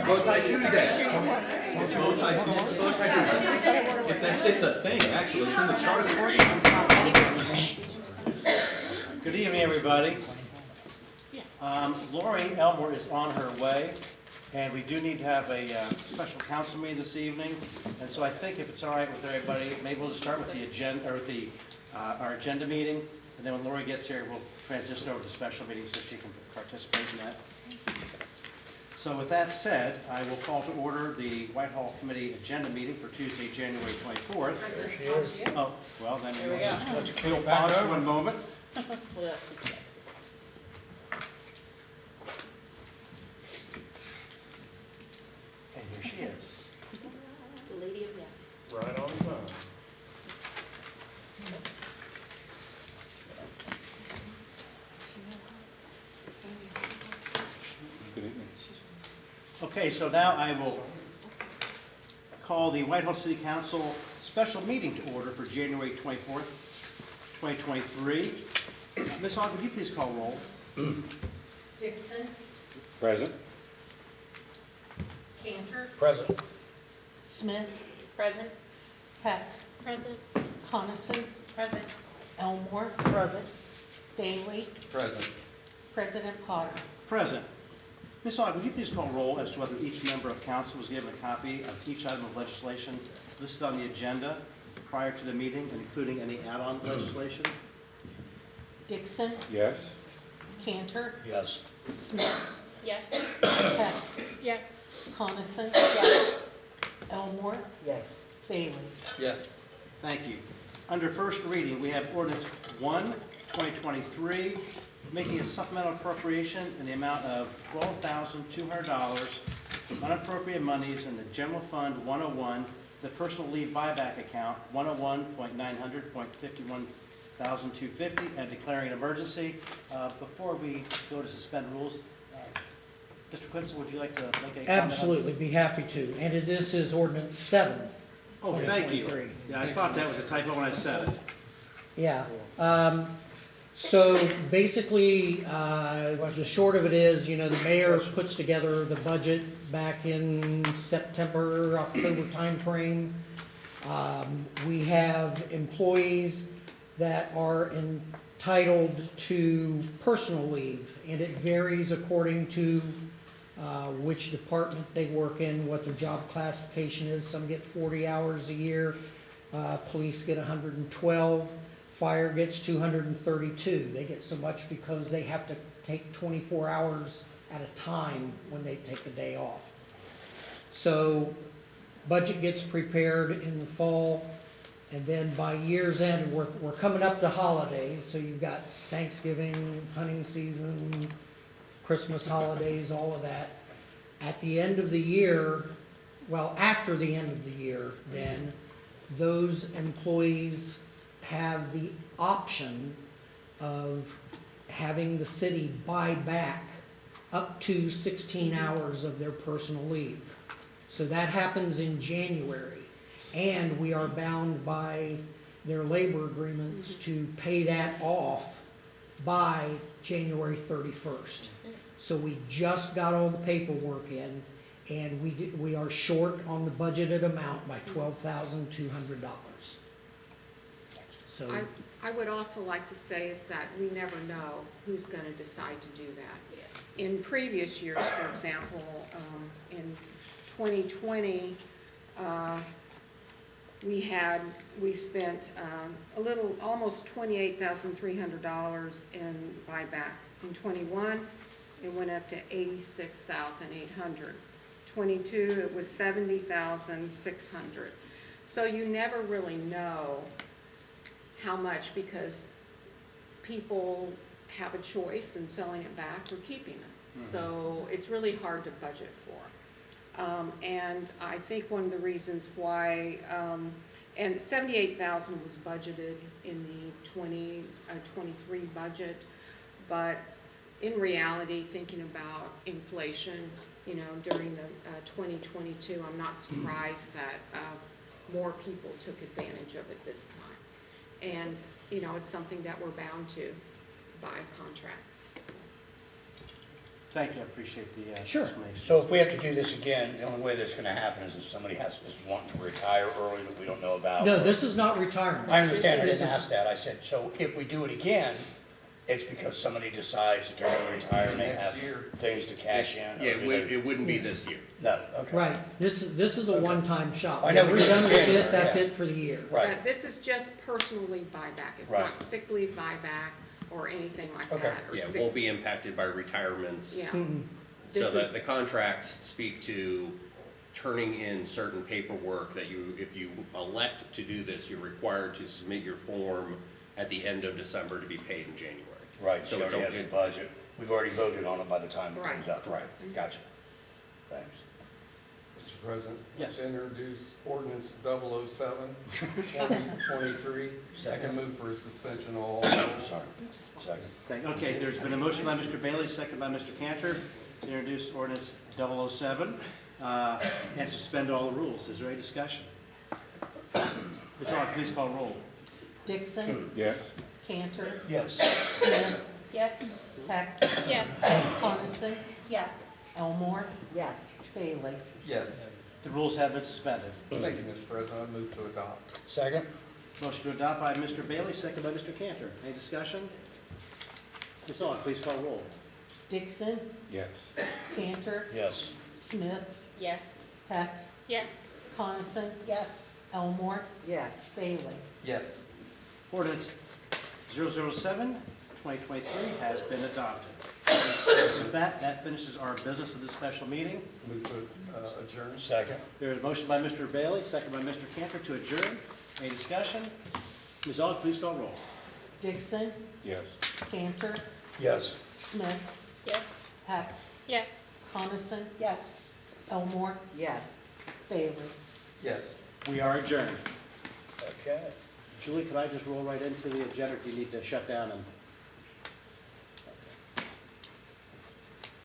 Bow tie Tuesday. Bow tie Tuesday. Bow tie Tuesday. It's a thing, actually. It's in the charter. Good evening, everybody. Lori Elmore is on her way, and we do need to have a special council meeting this evening. And so I think if it's all right with everybody, maybe we'll just start with the agenda, or our agenda meeting, and then when Lori gets here, we'll transition over to special meetings so she can participate in that. So with that said, I will call to order the Whitehall Committee agenda meeting for Tuesday, January 24th. Oh, well, then we'll pause for 1 moment. And here she is. The lady of death. Right on time. Good evening. Okay, so now I will call the Whitehall City Council special meeting to order for January 24th, 2023. Ms. Aug, would you please call roll? Dixon. Present. Cantor. Present. Smith. Present. Heck. Present. Coniston. Present. Elmore. Present. Bailey. Present. President Potter. Present. Ms. Aug, would you please call roll as to whether each member of council was given a copy of each item of legislation listed on the agenda prior to the meeting, including any add-on legislation? Dixon. Yes. Cantor. Yes. Smith. Yes. Heck. Yes. Coniston. Yes. Elmore. Yes. Bailey. Yes. Thank you. Under first reading, we have ordinance 1, 2023, making a supplemental appropriation in the amount of $12,200 from unappropriated monies in the General Fund 101, the Personal Leave Buyback Account 101.900.51,250, and declaring an emergency. Before we go to suspend rules, Mr. Quincy, would you like to make a comment? Absolutely, be happy to. And this is ordinance 7. Oh, thank you. 2023. Yeah, I thought that was a typo when I said it. Yeah. So basically, the short of it is, the mayor puts together the budget back in September, October timeframe. We have employees that are entitled to personal leave, and it varies according to which department they work in, what their job classification is. Some get 40 hours a year, police get 112, fire gets 232. They get so much because they have to take 24 hours at a time when they take a day off. So budget gets prepared in the fall, and then by year's end, we're coming up to holidays, so you've got Thanksgiving, hunting season, Christmas holidays, all of that. At the end of the year, well, after the end of the year, then, those employees have the option of having the city buy back up to 16 hours of their personal leave. So that happens in January, and we are bound by their labor agreements to pay that off by January 31st. So we just got all the paperwork in, and we are short on the budgeted amount by $12,200. So I would also like to say is that we never know who's going to decide to do that. In previous years, for example, in 2020, we spent almost $28,300 in buyback. In 21, it went up to $86,800. 22, it was $70,600. So you never really know how much, because people have a choice in selling it back or keeping it. So it's really hard to budget for. And I think one of the reasons why, and $78,000 was budgeted in the 2023 budget, but in reality, thinking about inflation, during the 2022, I'm not surprised that more people took advantage of it this time. And, it's something that we're bound to by contract. Thank you, I appreciate the Sure. explanation. So if we have to do this again, the only way that's gonna happen is if somebody is wanting to retire early that we don't know about. No, this is not retirement. I understand, I This didn't is- ask that, I said, so if we do it again, it's because somebody decides that they're gonna retire and they Next have year. things to cash in? or Yeah, do they- it wouldn't be this year. No, okay. Right, this is a one-time shot. I know We're we done with did, this, that's yeah. it for the year. Right, But this is just personal leave buyback. It's Right. not sick leave buyback or anything like Okay. that. or Yeah, sick- won't be impacted by retirements. Yeah. Mm-mm. So This is, the contracts speak to turning in certain paperwork that if you elect to do this, you're required to submit your form at the end of December to be paid in January. right, So so it's already has okay. the budget, we've already voted on it by the time it Right. comes up, right, gotcha. Thanks. Mr. President? Yes. Introduce ordinance 007, 2023. Second. Move for suspension of all rules. Sorry, second. Okay, there's been a motion by Mr. Bailey, second by Mr. Cantor, to introduce ordinance 007, and suspend all the rules. Is there any discussion? Ms. Aug, please call roll. Dixon, Yes. Cantor, Yes, Smith, Yes. Peck, Yes. Coniston, Yes. Elmore, Yes. Bailey. Yes. The rules have been suspended. Thank you, Mr. President. I move to adopt. second? Motion to adopt by Mr. Bailey, second by Mr. Cantor. Any discussion? Ms. Aug, please call roll. Dixon, Yes. Cantor, Yes, Smith, Yes. Peck, Yes. Coniston, Yes. Elmore, Yes. Bailey. Yes. Ordinance 007, 2023 has been adopted. With that, that finishes our business of this special meeting. Move to adjourn. second? There is a motion by Mr. Bailey, second by Mr. Cantor to adjourn. Any discussion? Ms. Aug, please call roll. Dixon, Yes. Cantor, Yes. Smith, Yes. Peck, Yes. Coniston, Yes. Elmore, Yes. Bailey. Yes. We are adjourned. Okay. Julie, could I just roll right into the agenda, or do you need to shut down and